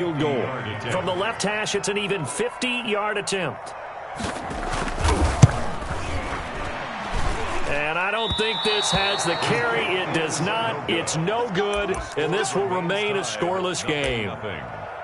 Field goal. From the left hash, it's an even 50-yard attempt. And I don't think this has the carry. It does not. It's no good, and this will remain a scoreless game.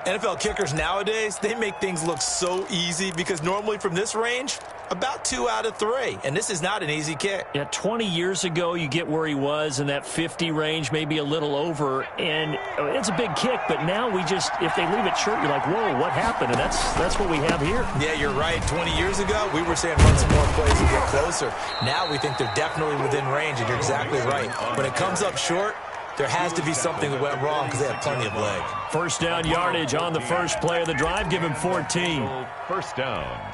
NFL kickers nowadays, they make things look so easy because normally from this range, about 2 out of 3. And this is not an easy kick. Yeah, 20 years ago, you get where he was in that 50 range, maybe a little over. And it's a big kick, but now we just, if they leave it short, you're like, whoa, what happened? And that's what we have here. Yeah, you're right. 20 years ago, we were saying run some more plays and get closer. Now we think they're definitely within range, and you're exactly right. When it comes up short, there has to be something that went wrong because they have plenty of leg. First down yardage on the first play of the drive. Give him 14. First down.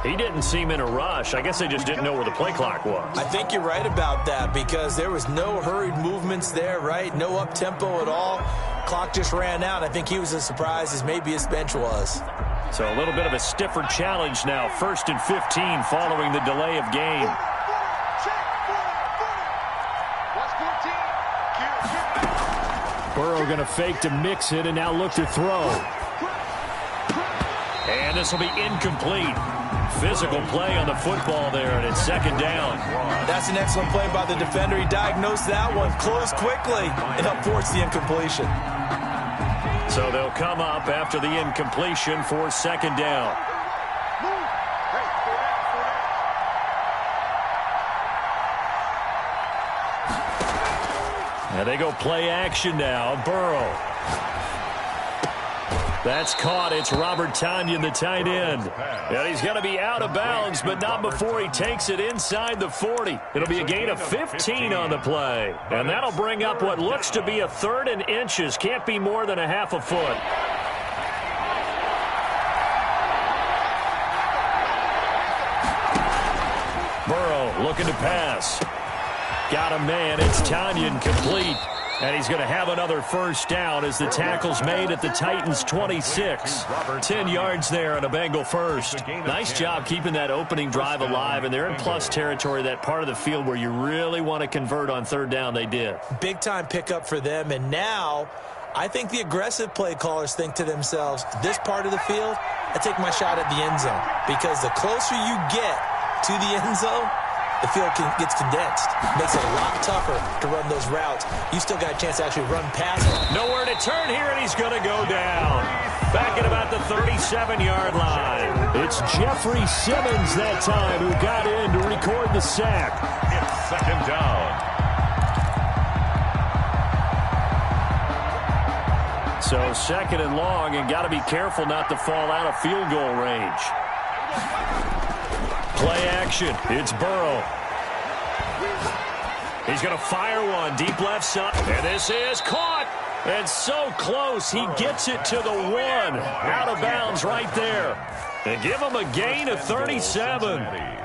He didn't seem in a rush. I guess they just didn't know where the play clock was. I think you're right about that because there was no hurried movements there, right? No up-tempo at all. Clock just ran out. I think he was as surprised as maybe his bench was. So a little bit of a stiffer challenge now. 1st and 15 following the delay of game. Burrow going to fake to mix it and now look to throw. And this will be incomplete. Physical play on the football there, and it's 2nd down. That's an excellent play by the defender. He diagnosed that one, closed quickly, and helped force the incompletion. So they'll come up after the incompletion for 2nd down. And they go play action now. Burrow. That's caught. It's Robert Tonyan, the tight end. And he's going to be out of bounds, but not before he takes it inside the 40. It'll be a gain of 15 on the play. And that'll bring up what looks to be a 3rd and inches. Can't be more than a half a foot. Burrow looking to pass. Got a man. It's Tonyan, complete. And he's going to have another first down as the tackle's made at the Titans' 26. 10 yards there on a Bengal first. Nice job keeping that opening drive alive, and they're in plus territory, that part of the field where you really want to convert on 3rd down. They did. Big-time pickup for them, and now I think the aggressive play callers think to themselves, this part of the field, I take my shot at the end zone, because the closer you get to the end zone, the field gets condensed. Makes it a lot tougher to run those routes. You still got a chance to actually run past him. Nowhere to turn here, and he's going to go down. Back at about the 37-yard line. It's Jeffrey Simmons that time who got in to record the sack. It's 2nd down. So 2nd and long, and got to be careful not to fall out of field goal range. Play action. It's Burrow. He's going to fire one deep left side. And this is caught. And so close. He gets it to the 1. Out of bounds right there. And give him a gain of 37.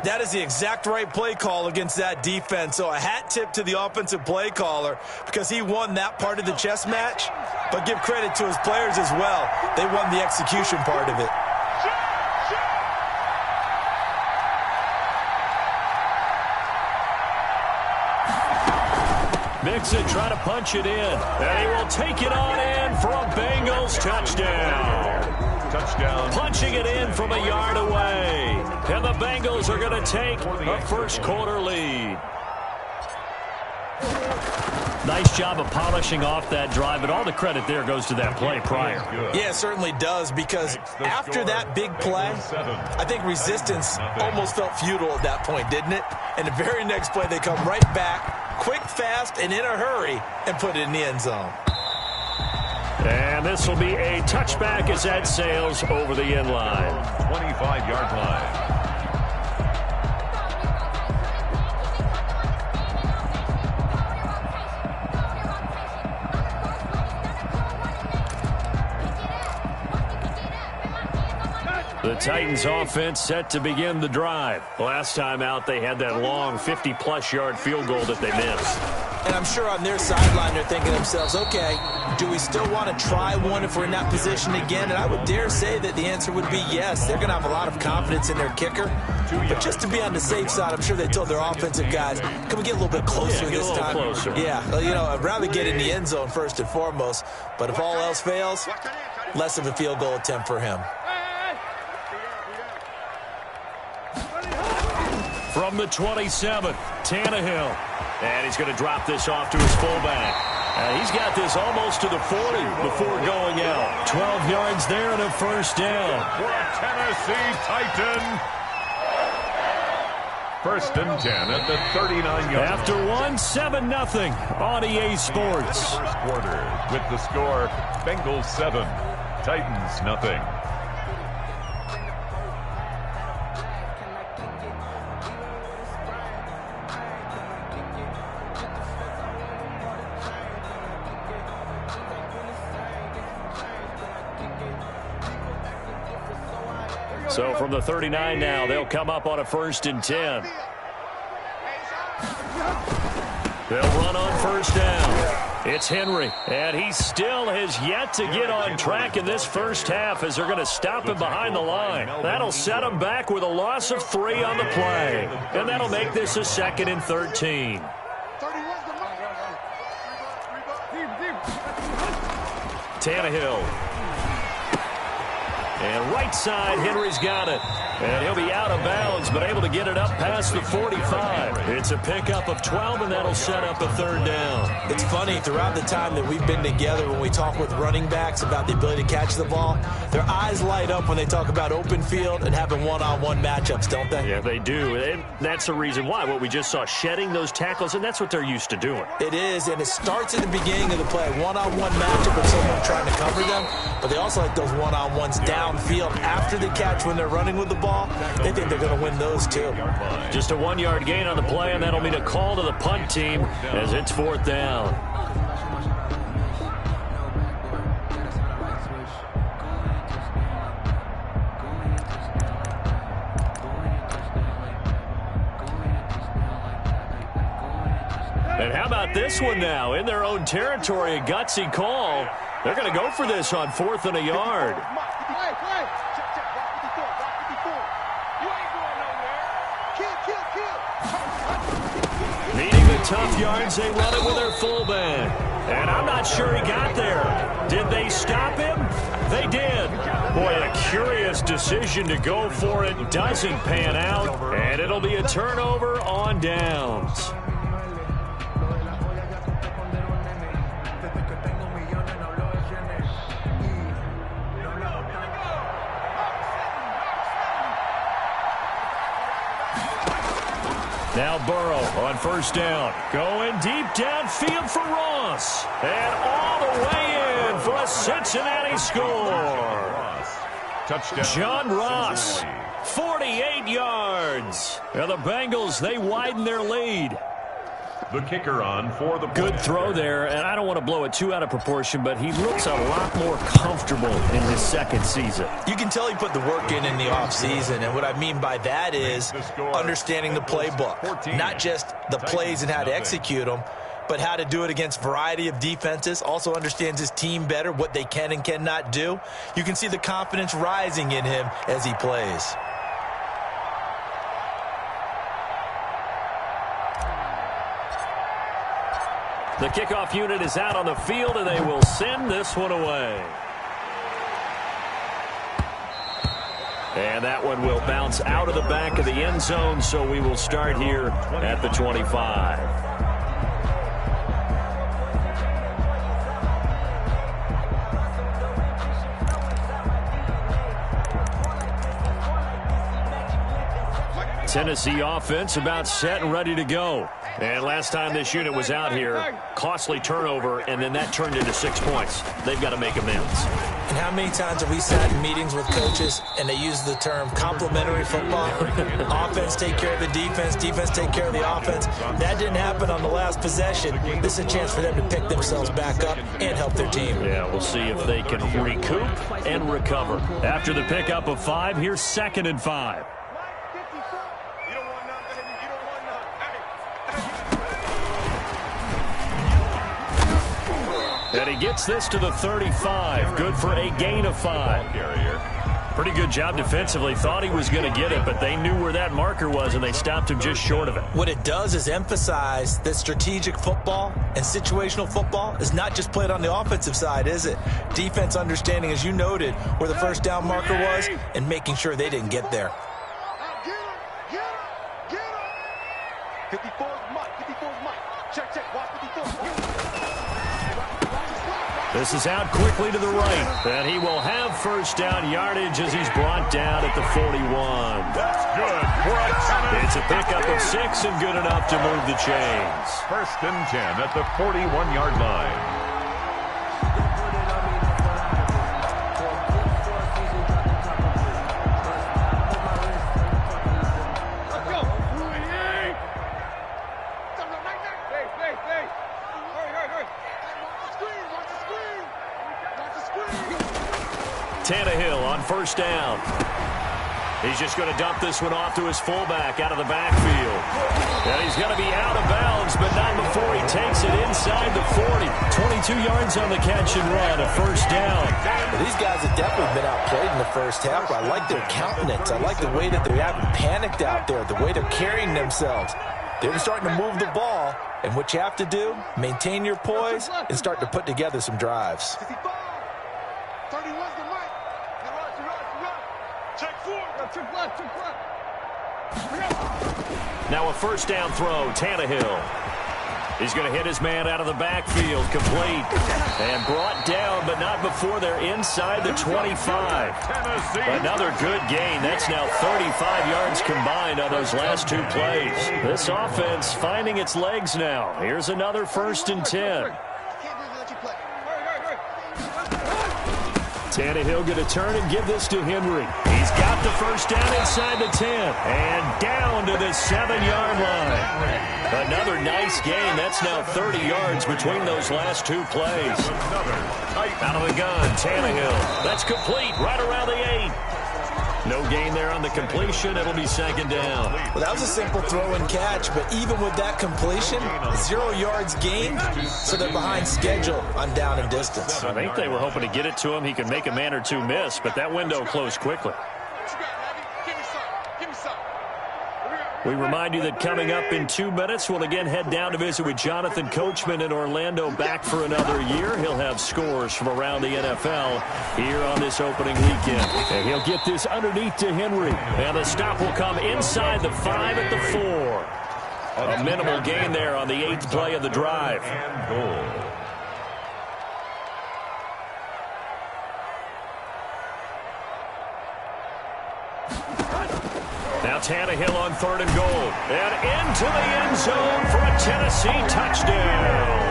That is the exact right play call against that defense. So a hat tip to the offensive play caller because he won that part of the chess match. But give credit to his players as well. They won the execution part of it. Mixon trying to punch it in. And he will take it on in for a Bengals touchdown. Touchdown. Punching it in from a yard away. And the Bengals are going to take a first-quarter lead. Nice job of polishing off that drive, but all the credit there goes to that play prior. Yeah, it certainly does, because after that big play, I think resistance almost felt futile at that point, didn't it? And the very next play, they come right back, quick, fast, and in a hurry, and put it in the end zone. And this will be a touchback as that sails over the end line. 25-yard line. The Titans offense set to begin the drive. Last time out, they had that long 50-plus yard field goal that they missed. And I'm sure on their sideline they're thinking to themselves, okay, do we still want to try one if we're in that position again? And I would dare say that the answer would be yes. They're going to have a lot of confidence in their kicker. But just to be on the safe side, I'm sure they told their offensive guys, can we get a little bit closer this time? Closer. Yeah, well, you know, I'd rather get in the end zone first and foremost. But if all else fails, less of a field goal attempt for him. From the 27th, Tannehill. And he's going to drop this off to his fullback. He's got this almost to the 40 before going out. 12 yards there and a first down. For a Tennessee Titan. First and 10 at the 39-yard line. After one, 7-0 on EA Sports. First quarter with the score, Bengals 7, Titans nothing. So from the 39 now, they'll come up on a first and 10. They'll run on first down. It's Henry, and he still has yet to get on track in this first half as they're going to stop him behind the line. That'll set him back with a loss of 3 on the play, and that'll make this a 2nd and 13. Tannehill. And right side, Henry's got it. And he'll be out of bounds, but able to get it up past the 45. It's a pickup of 12, and that'll set up a 3rd down. It's funny, throughout the time that we've been together, when we talk with running backs about the ability to catch the ball, their eyes light up when they talk about open field and having one-on-one matchups, don't they? Yeah, they do. And that's the reason why. What we just saw, shedding those tackles, and that's what they're used to doing. It is, and it starts at the beginning of the play. One-on-one matchup with someone trying to cover them, but they also like those one-on-ones downfield after the catch when they're running with the ball. They think they're going to win those, too. Just a 1-yard gain on the play, and that'll mean a call to the punt team as it's 4th down. And how about this one now? In their own territory, a gutsy call. They're going to go for this on 4th and a yard. Needing the tough yards, they run it with their fullback. And I'm not sure he got there. Did they stop him? They did. Boy, a curious decision to go for it. Doesn't pan out, and it'll be a turnover on downs. Now Burrow on first down. Going deep downfield for Ross. And all the way in for a Cincinnati score. Touchdown. John Ross, 48 yards. And the Bengals, they widen their lead. The kicker on for the good throw there, and I don't want to blow it too out of proportion, but he looks a lot more comfortable in his 2nd season. You can tell he put the work in the offseason, and what I mean by that is understanding the playbook, not just the plays and how to execute them, but how to do it against a variety of defenses. Also understands his team better, what they can and cannot do. You can see the confidence rising in him as he plays. The kickoff unit is out on the field, and they will send this one away. And that one will bounce out of the back of the end zone, so we will start here at the 25. Tennessee offense about set and ready to go. And last time this unit was out here, costly turnover, and then that turned into 6 points. They've got to make amends. And how many times have we sat in meetings with coaches and they use the term complementary football? Offense take care of the defense, defense take care of the offense. That didn't happen on the last possession. This is a chance for them to pick themselves back up and help their team. Yeah, we'll see if they can recoup and recover. After the pickup of 5, here's 2nd and 5. And he gets this to the 35. Good for a gain of 5. Pretty good job defensively. Thought he was going to get it, but they knew where that marker was, and they stopped him just short of it. What it does is emphasize that strategic football and situational football is not just played on the offensive side, is it? Defense understanding, as you noted, where the first down marker was and making sure they didn't get there. 54's Mike. 54's Mike. Check. Watch 54. This is out quickly to the right, and he will have first down yardage as he's brought down at the 41. That's good for a 10. It's a pickup of 6 and good enough to move the chains. 1st and 10 at the 41-yard line. Tannehill on first down. He's just going to dump this one off to his fullback out of the backfield. And he's going to be out of bounds, but not before he takes it inside the 40. 22 yards on the catch and run, a first down. Well, these guys have definitely been outplayed in the first half. I like their countenance. I like the way that they haven't panicked out there, the way they're carrying themselves. They're starting to move the ball, and what you have to do, maintain your poise and start to put together some drives. 31's the mic. Check 4. Check left. Now a first down throw, Tannehill. He's going to hit his man out of the backfield, complete. And brought down, but not before they're inside the 25. Another good gain. That's now 35 yards combined on those last 2 plays. This offense finding its legs now. Here's another 1st and 10. Tannehill going to turn and give this to Henry. He's got the first down inside the 10 and down to the 7-yard line. Another nice gain. That's now 30 yards between those last 2 plays. Out of the gun, Tannehill. That's complete right around the 8. No gain there on the completion. It'll be 2nd down. Well, that was a simple throw and catch, but even with that completion, 0 yards gained, so they're behind schedule on down and distance. I think they were hoping to get it to him. He could make a man or 2 miss, but that window closed quickly. We remind you that coming up in 2 minutes, we'll again head down to visit with Jonathan Coachman in Orlando, back for another year. He'll have scores from around the NFL here on this opening weekend. And he'll get this underneath to Henry. And the stop will come inside the 5 at the 4. A minimal gain there on the 8th play of the drive. And goal. Now Tannehill on 3rd and goal. And into the end zone for a Tennessee touchdown.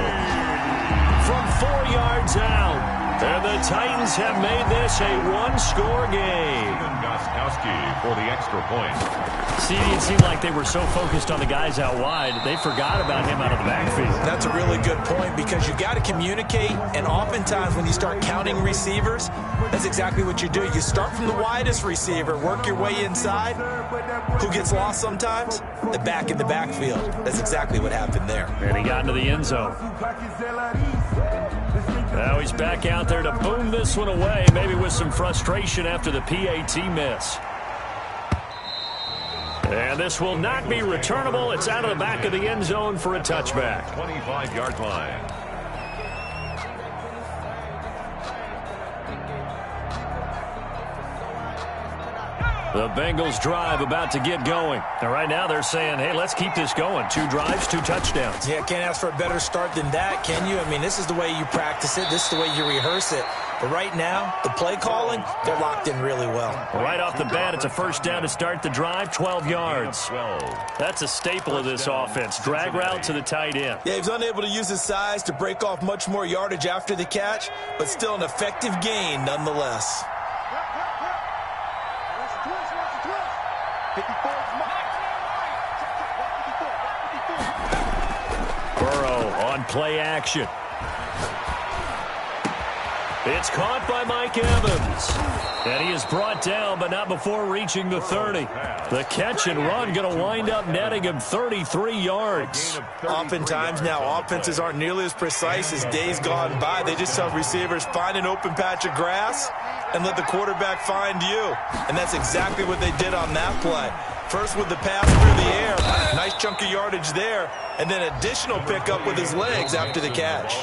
From 4 yards out. And the Titans have made this a 1-score game. Gostkowski for the extra point. See, it seemed like they were so focused on the guys out wide, they forgot about him out of the backfield. That's a really good point because you got to communicate, and oftentimes when you start counting receivers, that's exactly what you do. You start from the widest receiver, work your way inside. Who gets lost sometimes? The back in the backfield. That's exactly what happened there. And he got into the end zone. Now he's back out there to boom this one away, maybe with some frustration after the PAT miss. And this will not be returnable. It's out of the back of the end zone for a touchback. 25-yard line. The Bengals drive about to get going. And right now they're saying, hey, let's keep this going. 2 drives, 2 touchdowns. Yeah, can't ask for a better start than that, can you? I mean, this is the way you practice it. This is the way you rehearse it. But right now, the play calling, they're locked in really well. Right off the bat, it's a first down to start the drive, 12 yards. That's a staple of this offense. Drag route to the tight end. Yeah, he was unable to use his size to break off much more yardage after the catch, but still an effective gain nonetheless. Burrow on play action. It's caught by Mike Evans. And he is brought down, but not before reaching the 30. The catch and run going to wind up netting him 33 yards. Oftentimes now, offenses aren't nearly as precise as days gone by. They just tell receivers, find an open patch of grass and let the quarterback find you. And that's exactly what they did on that play. First with the pass through the air, nice chunk of yardage there, and then additional pickup with his legs after the catch.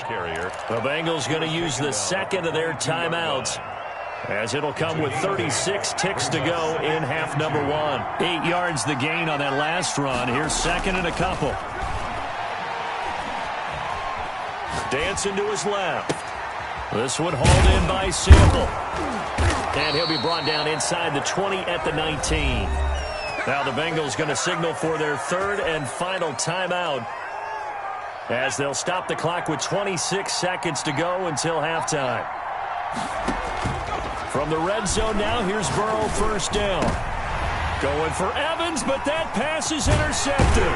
The Bengals going to use the second of their timeouts, as it'll come with 36 ticks to go in half number 1. 8 yards the gain on that last run. Here's second and a couple. Dancing to his left. This one hauled in by Sample. And he'll be brought down inside the 20 at the 19. Now the Bengals going to signal for their third and final timeout, as they'll stop the clock with 26 seconds to go until halftime. From the red zone now, here's Burrow, first down. Going for Evans, but that pass is intercepted.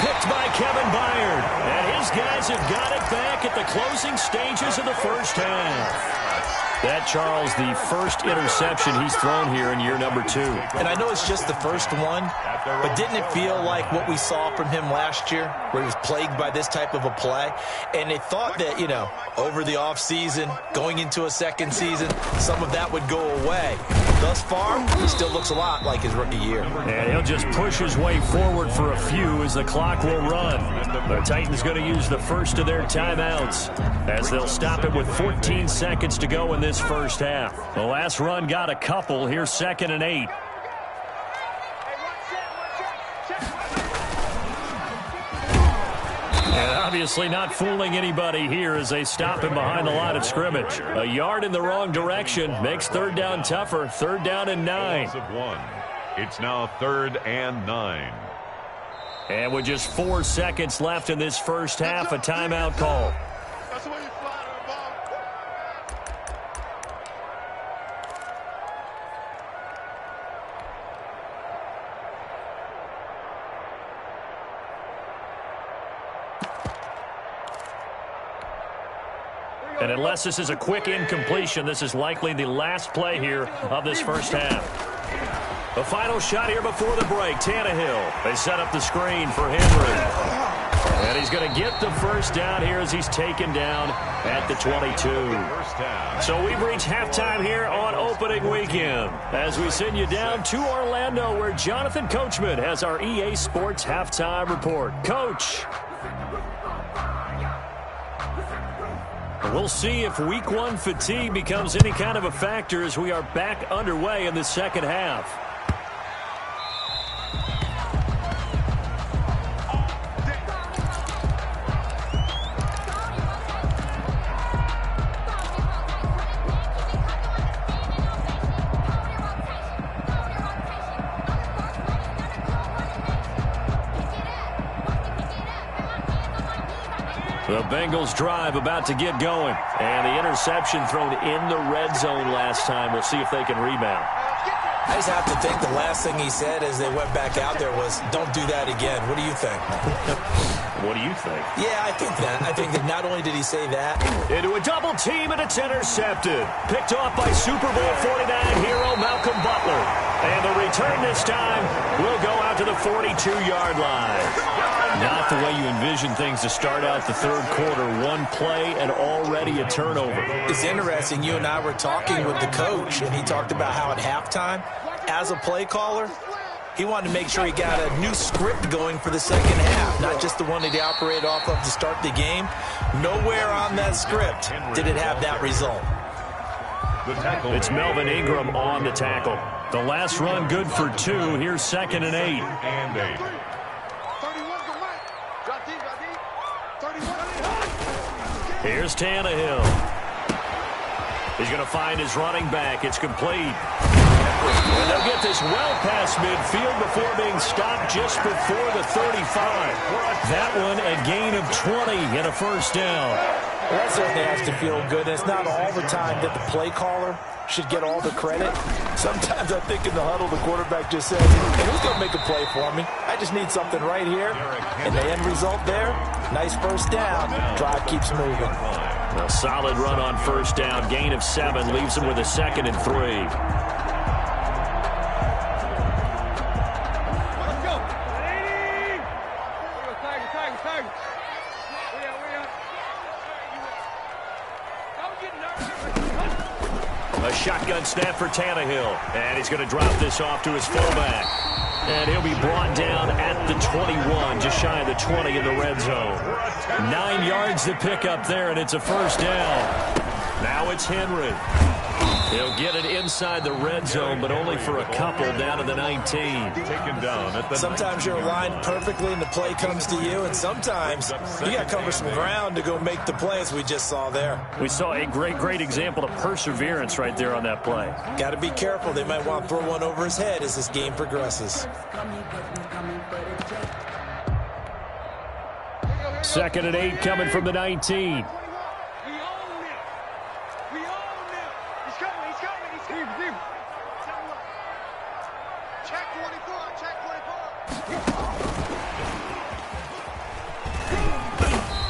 Picked by Kevin Byard. And his guys have got it back at the closing stages of the first half. That, Charles, the first interception he's thrown here in year number 2. And I know it's just the first one, but didn't it feel like what we saw from him last year, where he was plagued by this type of a play? And they thought that, you know, over the offseason, going into a second season, some of that would go away. Thus far, he still looks a lot like his rookie year. And he'll just push his way forward for a few as the clock will run. The Titans going to use the first of their timeouts, as they'll stop it with 14 seconds to go in this first half. The last run got a couple. Here's second and 8. And obviously not fooling anybody here as they stop him behind the line of scrimmage. A yard in the wrong direction makes third down tougher. Third down and 9. It's now 3rd and 9. And with just 4 seconds left in this first half, a timeout call. And unless this is a quick incompletion, this is likely the last play here of this first half. The final shot here before the break. Tannehill. They set up the screen for Henry. And he's going to get the first down here as he's taken down at the 22. So we've reached halftime here on opening weekend, as we send you down to Orlando, where Jonathan Coachman has our EA Sports halftime report. Coach. We'll see if week 1 fatigue becomes any kind of a factor as we are back underway in the second half. The Bengals drive about to get going. And the interception thrown in the red zone last time. We'll see if they can rebound. I just have to think the last thing he said as they went back out there was, don't do that again. What do you think? What do you think? Yeah, I think that. I think that not only did he say that. Into a double team, and it's intercepted. Picked off by Super Bowl 49 hero Malcolm Butler. And the return this time will go out to the 42-yard line. Not the way you envision things to start out the third quarter. One play and already a turnover. It's interesting. You and I were talking with the coach, and he talked about how at halftime, as a play caller, he wanted to make sure he got a new script going for the second half, not just the one that he operated off of to start the game. Nowhere on that script did it have that result. It's Melvin Ingram on the tackle. The last run good for 2. Here's second and 8. Here's Tannehill. He's going to find his running back. It's complete. And they'll get this well past midfield before being stopped just before the 35. That one a gain of 20 and a first down. Well, that certainly has to feel good. And it's not all the time that the play caller should get all the credit. Sometimes I think in the huddle, the quarterback just says, hey, who's going to make a play for me? I just need something right here. And the end result there, nice first down. Drive keeps moving. A solid run on first down. Gain of 7 leaves him with a 2nd and 3. A shotgun snap for Tannehill. And he's going to drop this off to his fullback. And he'll be brought down at the 21, just shy of the 20 in the red zone. 9 yards to pick up there, and it's a first down. Now it's Henry. He'll get it inside the red zone, but only for a couple down to the 19. Taken down at the Sometimes you're aligned perfectly and the play comes to you, and sometimes you got to cover some ground to go make the play, as we just saw there. We saw a great example of perseverance right there on that play. Got to be careful. They might want to throw one over his head as this game progresses. 2nd and 8 coming from the 19.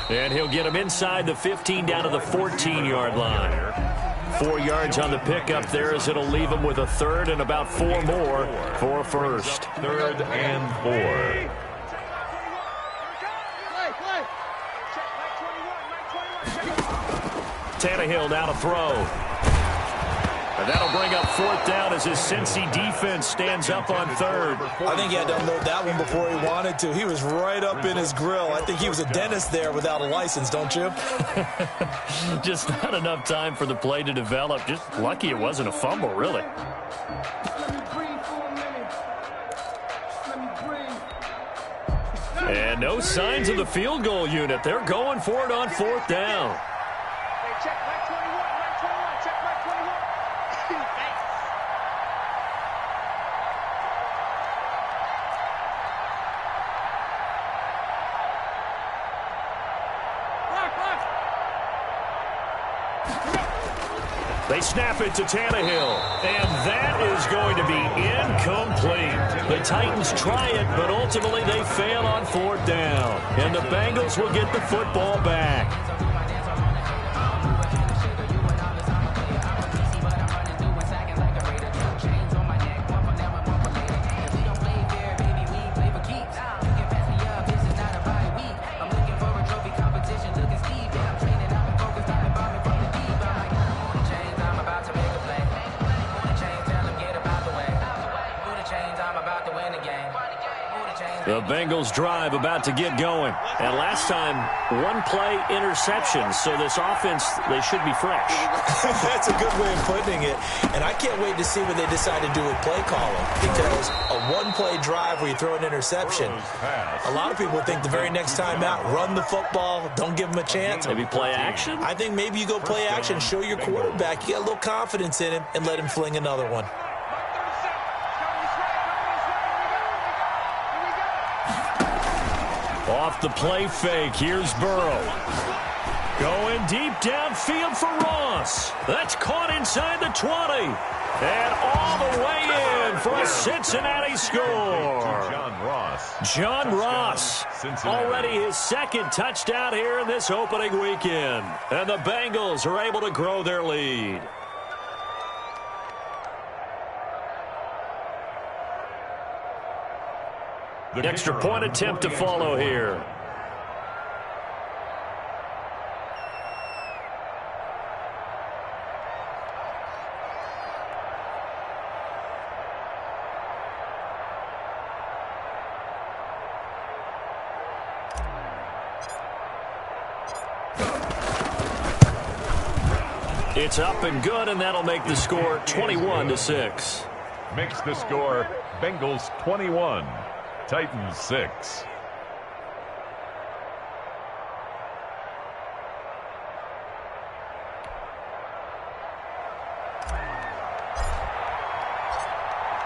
And he'll get him inside the 15 down to the 14-yard line. 4 yards on the pickup there as it'll leave him with a 3rd and about 4 more for a first. 3rd and 4. Tannehill now to throw. And that'll bring up 4th down as his Cincy defense stands up on 3rd. I think he had to unload that one before he wanted to. He was right up in his grill. I think he was a dentist there without a license, don't you? Just not enough time for the play to develop. Just lucky it wasn't a fumble, really. And no signs of the field goal unit. They're going for it on 4th down. They snap it to Tannehill, and that is going to be incomplete. The Titans try it, but ultimately they fail on 4th down. And the Bengals will get the football back. The Bengals drive about to get going. And last time, 1-play interception. So this offense, they should be fresh. That's a good way of putting it. And I can't wait to see what they decide to do with play calling. Because a 1-play drive where you throw an interception, a lot of people think the very next time out, run the football, don't give them a chance. Maybe play action? I think maybe you go play action, show your quarterback, you get a little confidence in him, and let him fling another one. Off the play fake, here's Burrow. Going deep downfield for Ross. That's caught inside the 20. And all the way in for a Cincinnati score. John Ross, already his 2nd touchdown here in this opening weekend. And the Bengals are able to grow their lead. Extra point attempt to follow here. It's up and good, and that'll make the score 21-6. Makes the score Bengals 21. Titans 6.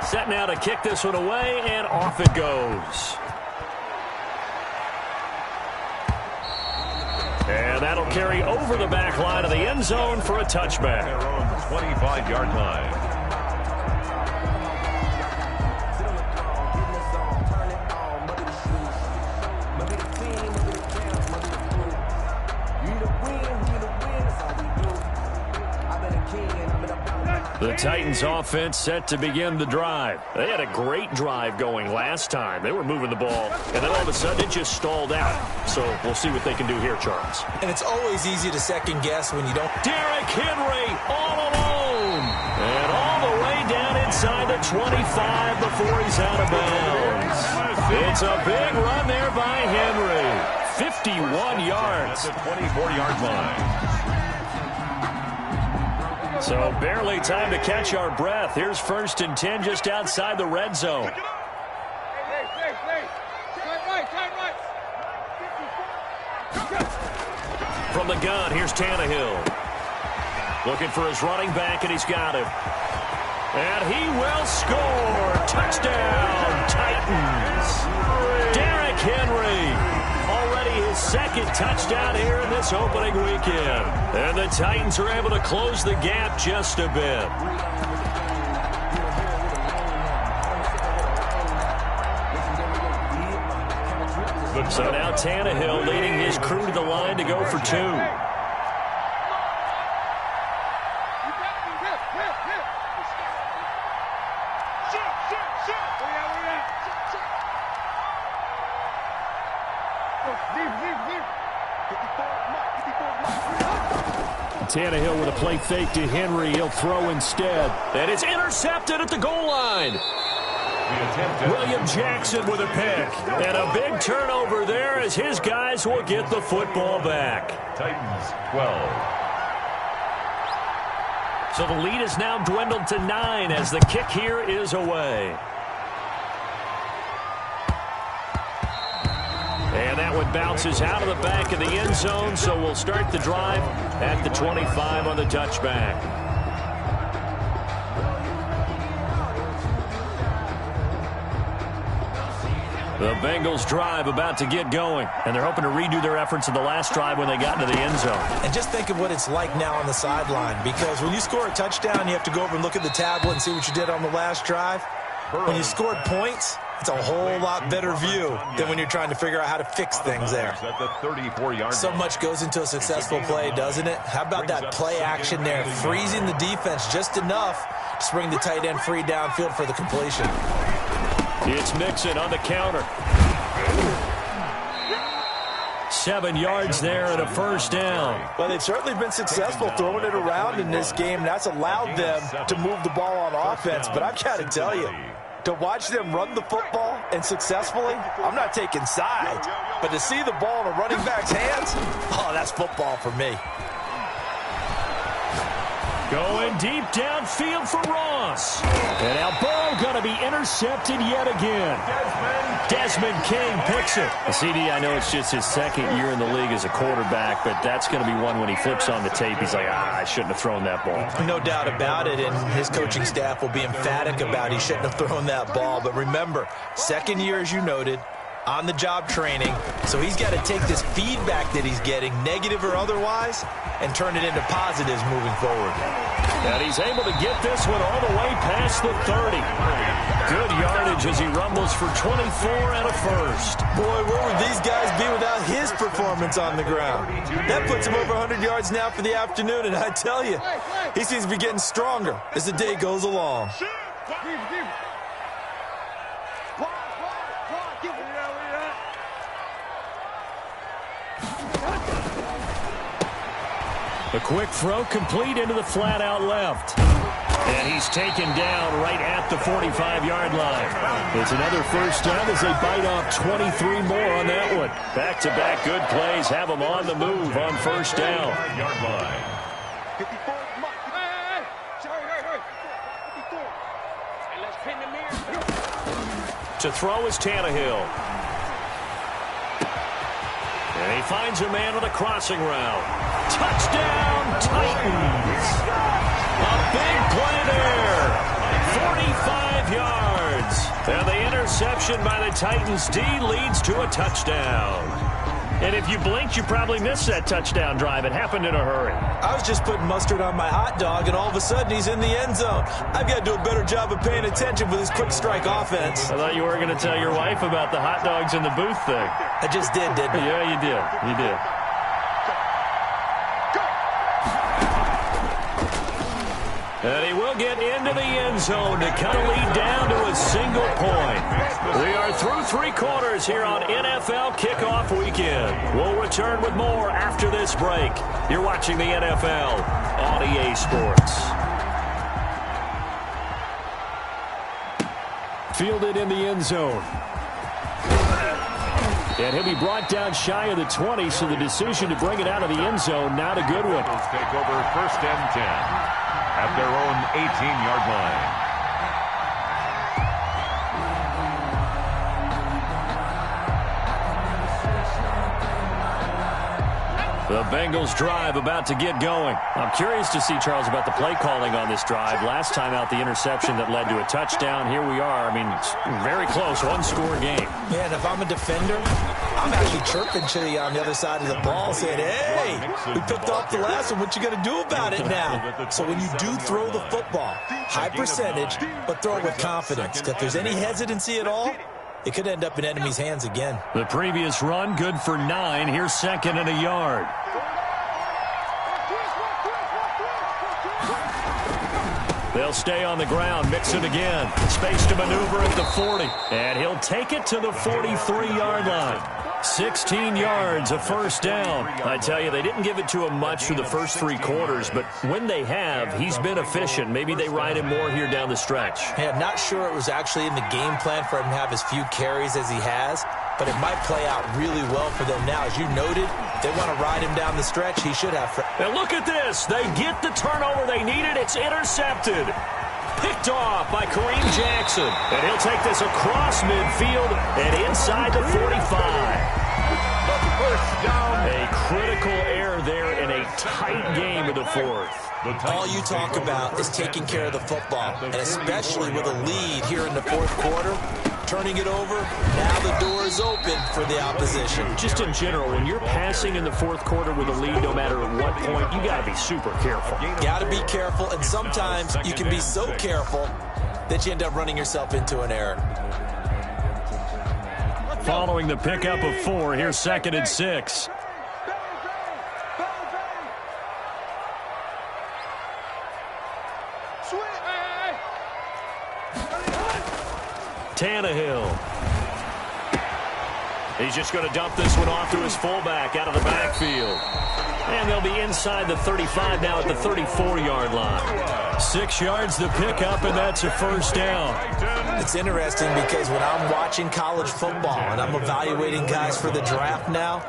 Set now to kick this one away, and off it goes. And that'll carry over the back line of the end zone for a touchback. Their own 25-yard line. The Titans offense set to begin the drive. They had a great drive going last time. They were moving the ball, and then all of a sudden it just stalled out. So we'll see what they can do here, Charles. And it's always easy to second guess when you don't. Derrick Henry all alone. And all the way down inside the 25 before he's out of bounds. It's a big run there by Henry. 51 yards. At the 24-yard line. So barely time to catch our breath. Here's 1st and 10 just outside the red zone. From the gun, here's Tannehill. Looking for his running back, and he's got him. And he will score. Touchdown, Titans. Derrick Henry. Already his 2nd touchdown here in this opening weekend. And the Titans are able to close the gap just a bit. So now Tannehill leading his crew to the line to go for 2. Tannehill with a play fake to Henry. He'll throw instead. And it's intercepted at the goal line. William Jackson with a pick. And a big turnover there as his guys will get the football back. Titans 12. So the lead is now dwindled to 9 as the kick here is away. And that one bounces out of the back of the end zone, so we'll start the drive at the 25 on the touchback. The Bengals drive about to get going, and they're hoping to redo their efforts in the last drive when they got into the end zone. And just think of what it's like now on the sideline, because when you score a touchdown, you have to go over and look at the tablet and see what you did on the last drive. When you scored points, it's a whole lot better view than when you're trying to figure out how to fix things there. At the 34-yard So much goes into a successful play, doesn't it? How about that play action there, freezing the defense just enough to bring the tight end free downfield for the completion. It's Mixon on the counter. 7 yards there and a first down. Well, they've certainly been successful throwing it around in this game. That's allowed them to move the ball on offense. But I've got to tell you, to watch them run the football and successfully, I'm not taking sides. But to see the ball in a running back's hands, oh, that's football for me. Going deep downfield for Ross. And now Burrow going to be intercepted yet again. Desmond King picks it. CD, I know it's just his 2nd year in the league as a quarterback, but that's going to be one when he flips on the tape, he's like, I shouldn't have thrown that ball. No doubt about it, and his coaching staff will be emphatic about he shouldn't have thrown that ball. But remember, 2nd year, as you noted, on-the-job training, so he's got to take this feedback that he's getting, negative or otherwise, and turn it into positives moving forward. And he's able to get this one all the way past the 30. Good yardage as he rumbles for 24 and a first. Boy, where would these guys be without his performance on the ground? That puts him over 100 yards now for the afternoon, and I tell you, he seems to be getting stronger as the day goes along. A quick throw complete into the flat out left. And he's taken down right at the 45-yard line. It's another first down as they bite off 23 more on that one. Back-to-back good plays have them on the move on first down. Yard line. To throw is Tannehill. And he finds a man with a crossing route. Touchdown, Titans! A big play there. 35 yards. And the interception by the Titans D leads to a touchdown. And if you blinked, you probably missed that touchdown drive. It happened in a hurry. I was just putting mustard on my hot dog, and all of a sudden he's in the end zone. I've got to do a better job of paying attention with his quick strike offense. I thought you were going to tell your wife about the hot dogs in the booth thing. I just did, didn't I? Yeah, you did. You did. And he will get into the end zone to cut a lead down to a single point. We are through 3 quarters here on NFL Kickoff Weekend. We'll return with more after this break. You're watching the NFL on EA Sports. Fielded in the end zone. And he'll be brought down shy of the 20, so the decision to bring it out of the end zone, not a good one. Take over 1st and 10. At their own 18-yard line. The Bengals drive about to get going. I'm curious to see, Charles, about the play calling on this drive. Last time out, the interception that led to a touchdown. Here we are. I mean, it's very close, 1-score game. Yeah, and if I'm a defender, I'm actually chirping Chitty on the other side of the ball saying, hey, we picked off the last one. What you going to do about it now? So when you do throw the football, high percentage, but throw it with confidence. If there's any hesitancy at all, it could end up in enemy's hands again. The previous run, good for 9. Here's 2nd and a yard. They'll stay on the ground, mix it again. Space to maneuver at the 40. And he'll take it to the 43-yard line. 16 yards, a 1st down. I tell you, they didn't give it to him much through the first 3 quarters, but when they have, he's been efficient. Maybe they ride him more here down the stretch. Yeah, not sure it was actually in the game plan for him to have as few carries as he has, but it might play out really well for them now. As you noted, if they want to ride him down the stretch, he should have. And look at this. They get the turnover they needed. It's intercepted. Picked off by Kareem Jackson. And he'll take this across midfield and inside the 45. A critical error there in a tight game of the 4th. All you talk about is taking care of the football, and especially with a lead here in the 4th quarter, turning it over, now the door is open for the opposition. Just in general, when you're passing in the 4th quarter with a lead, no matter at what point, you got to be super careful. Got to be careful, and sometimes you can be so careful that you end up running yourself into an error. Following the pickup of 4, here's 2nd and 6. Tannehill. He's just going to dump this one off to his fullback out of the backfield. And they'll be inside the 35 now at the 34-yard line. 6 yards to pick up, and that's a 1st down. It's interesting because when I'm watching college football and I'm evaluating guys for the draft now,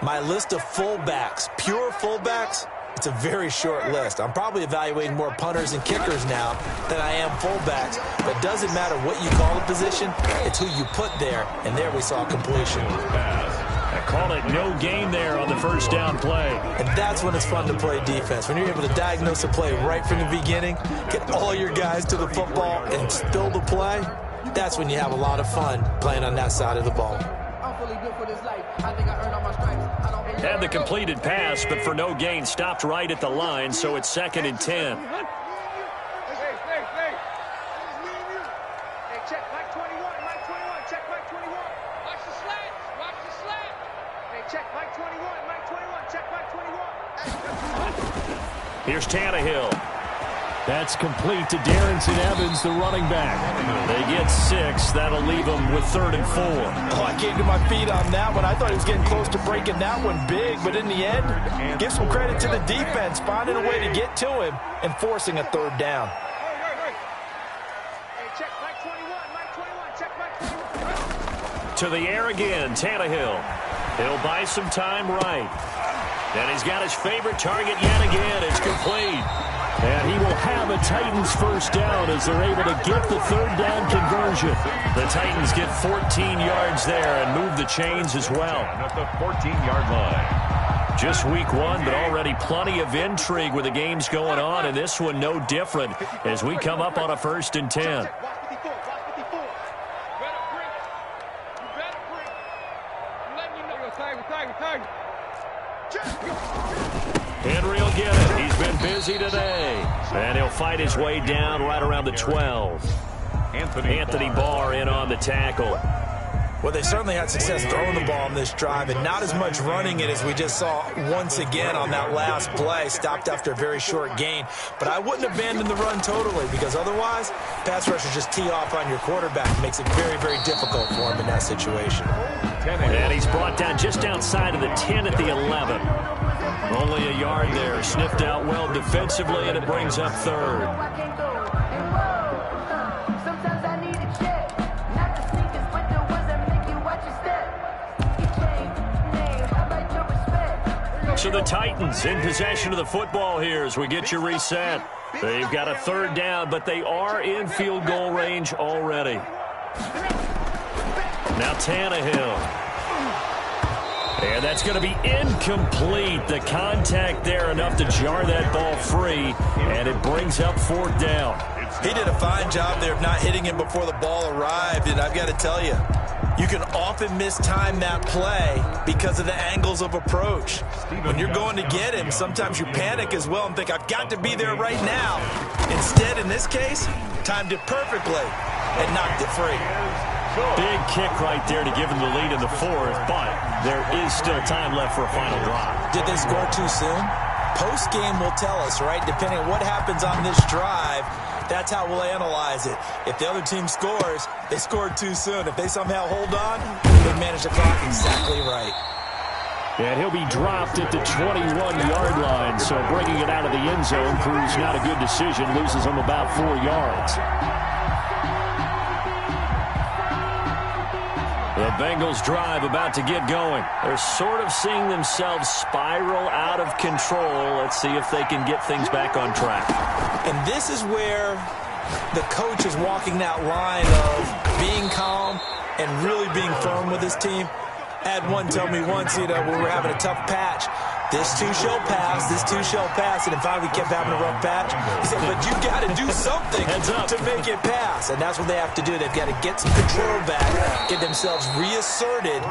my list of fullbacks, pure fullbacks, it's a very short list. I'm probably evaluating more punters and kickers now than I am fullbacks. But it doesn't matter what you call the position, it's who you put there. And there we saw completion. I call it no gain there on the 1st down play. And that's when it's fun to play defense. When you're able to diagnose a play right from the beginning, get all your guys to the football and spill the play, that's when you have a lot of fun playing on that side of the ball. Had the completed pass, but for no gain, stopped right at the line, so it's 2nd and 10. Here's Tannehill. That's complete to Darrington Evans, the running back. They get 6. That'll leave them with 3rd and 4. Oh, I came to my feet on that one. I thought he was getting close to breaking that one big, but in the end, give some credit to the defense, finding a way to get to him and forcing a 3rd down. To the air again, Tannehill. He'll buy some time right. And he's got his favorite target yet again. It's complete. And he will have a Titans 1st down as they're able to get the 3rd down conversion. The Titans get 14 yards there and move the chains as well. At the 14-yard line. Just week one, but already plenty of intrigue with the games going on, and this one no different as we come up on a 1st and 10. Henry will get it. He's been busy today. And he'll fight his way down right around the 12. Anthony Barr in on the tackle. Well, they certainly had success throwing the ball on this drive, and not as much running it as we just saw once again on that last play. Stopped after a very short gain. But I wouldn't abandon the run totally, because otherwise, pass rushers just tee off on your quarterback. It makes it very, very difficult for him in that situation. And he's brought down just outside of the 10 at the 11. Only a yard there. Sniffed out well defensively, and it brings up 3rd. So the Titans in possession of the football here as we get you reset. They've got a 3rd down, but they are in field goal range already. Now Tannehill. And that's going to be incomplete. The contact there enough to jar that ball free, and it brings up 4th down. He did a fine job there of not hitting him before the ball arrived, and I've got to tell you, you can often mistime that play because of the angles of approach. When you're going to get him, sometimes you panic as well and think, I've got to be there right now. Instead, in this case, timed it perfectly and knocked it free. Big kick right there to give him the lead in the 4th, but there is still time left for a final drive. Did they score too soon? Post-game will tell us, right? Depending on what happens on this drive, that's how we'll analyze it. If the other team scores, they scored too soon. If they somehow hold on, they manage the clock exactly right. And he'll be dropped at the 21-yard line, so bringing it out of the end zone proves not a good decision, loses him about 4 yards. The Bengals drive about to get going. They're sort of seeing themselves spiral out of control. Let's see if they can get things back on track. And this is where the coach is walking that line of being calm and really being firm with his team. I had one tell me once, when we were having a tough patch, this too shall pass, this too shall pass, and then finally we kept having a rough patch. He said, but you got to do something to make it pass, and that's what they have to do. They've got to get some control back, get themselves reasserted,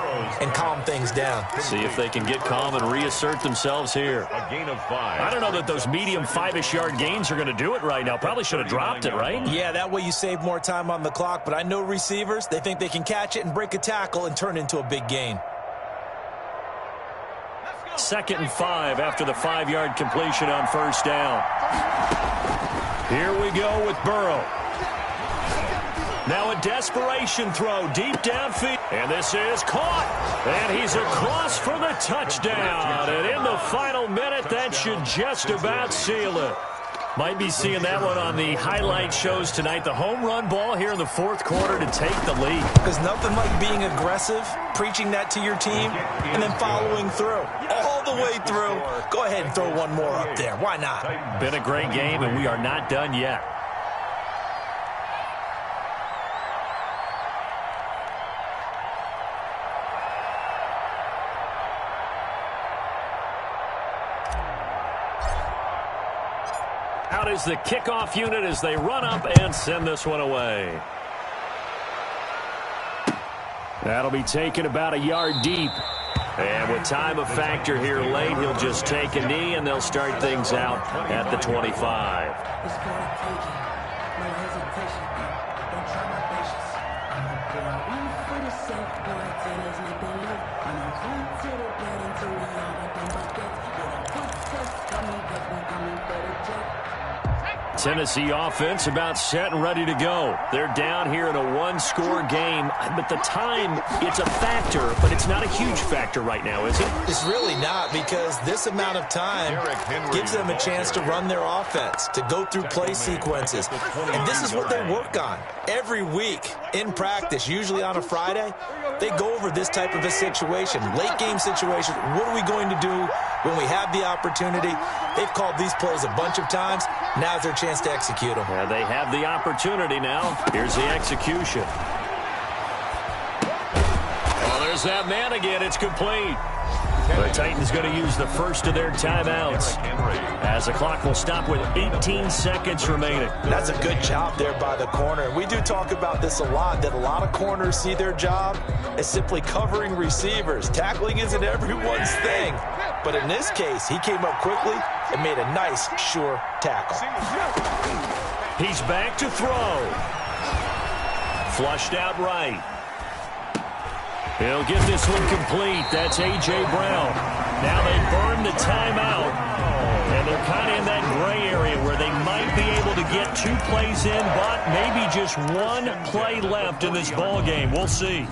and calm things down. See if they can get calm and reassert themselves here. A gain of 5. I don't know that those medium 5-ish yard gains are going to do it right now. Probably should have dropped it, right? Yeah, that way you save more time on the clock, but I know receivers, they think they can catch it and break a tackle and turn it into a big gain. 2nd and 5 after the 5-yard completion on 1st down. Here we go with Burrow. Now a desperation throw deep downfield. And this is caught. And he's across for the touchdown. And in the final minute, that should just about seal it. Might be seeing that one on the highlight shows tonight. The home run ball here in the 4th quarter to take the lead. There's nothing like being aggressive, preaching that to your team, and then following through. All the way through. Go ahead and throw one more up there. Why not? Been a great game, and we are not done yet. Out is the kickoff unit as they run up and send this one away. That'll be taken about a yard deep. And with time a factor here late, he'll just take a knee, and they'll start things out at the 25. Tennessee offense about set and ready to go. They're down here in a one-score game, but the time, it's a factor, but it's not a huge factor right now, is it? It's really not, because this amount of time gives them a chance to run their offense, to go through play sequences. And this is what they work on every week in practice, usually on a Friday. They go over this type of a situation, late game situation. What are we going to do when we have the opportunity? They've called these plays a bunch of times. Now's their chance to execute them. Yeah, they have the opportunity now. Here's the execution. Oh, there's that man again. It's complete. The Titans going to use the first of their timeouts as the clock will stop with 18 seconds remaining. That's a good job there by the corner. We do talk about this a lot, that a lot of corners see their job as simply covering receivers. Tackling isn't everyone's thing. But in this case, he came up quickly and made a nice, sure tackle. He's back to throw. Flushed out right. He'll get this one complete. That's A.J. Brown. Now they burn the timeout, and they're kind of in that gray area where they might be able to get 2 plays in, but maybe just 1 play left in this ball game. We'll see.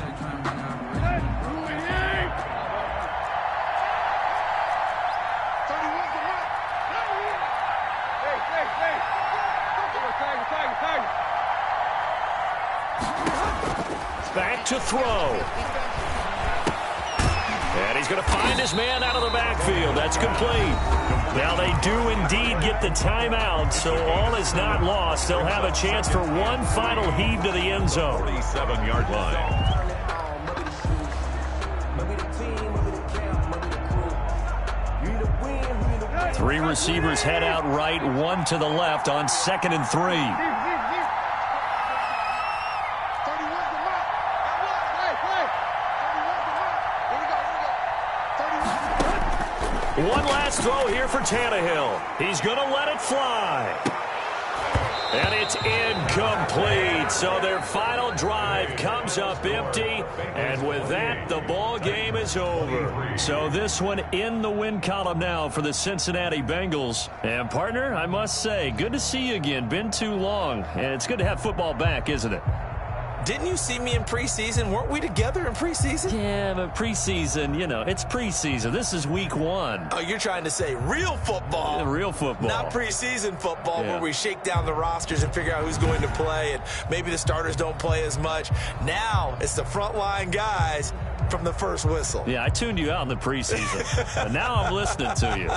Back to throw. And he's going to find his man out of the backfield. That's complete. Now they do indeed get the timeout, so all is not lost. They'll have a chance for one final heave to the end zone. 47-yard line. Three receivers head out right, one to the left on 2nd and 3. One last throw here for Tannehill. He's going to let it fly. And it's incomplete. So their final drive comes up empty. And with that, the ball game is over. So this one in the win column now for the Cincinnati Bengals. And partner, I must say, good to see you again. Been too long. And it's good to have football back, isn't it? Didn't you see me in preseason? Weren't we together in preseason? Yeah, but preseason, you know, it's preseason. This is week 1. Oh, you're trying to say real football. Yeah, real football. Not preseason football where we shake down the rosters and figure out who's going to play, and maybe the starters don't play as much. Now it's the frontline guys from the first whistle. Yeah, I tuned you out in the preseason. But now I'm listening to you.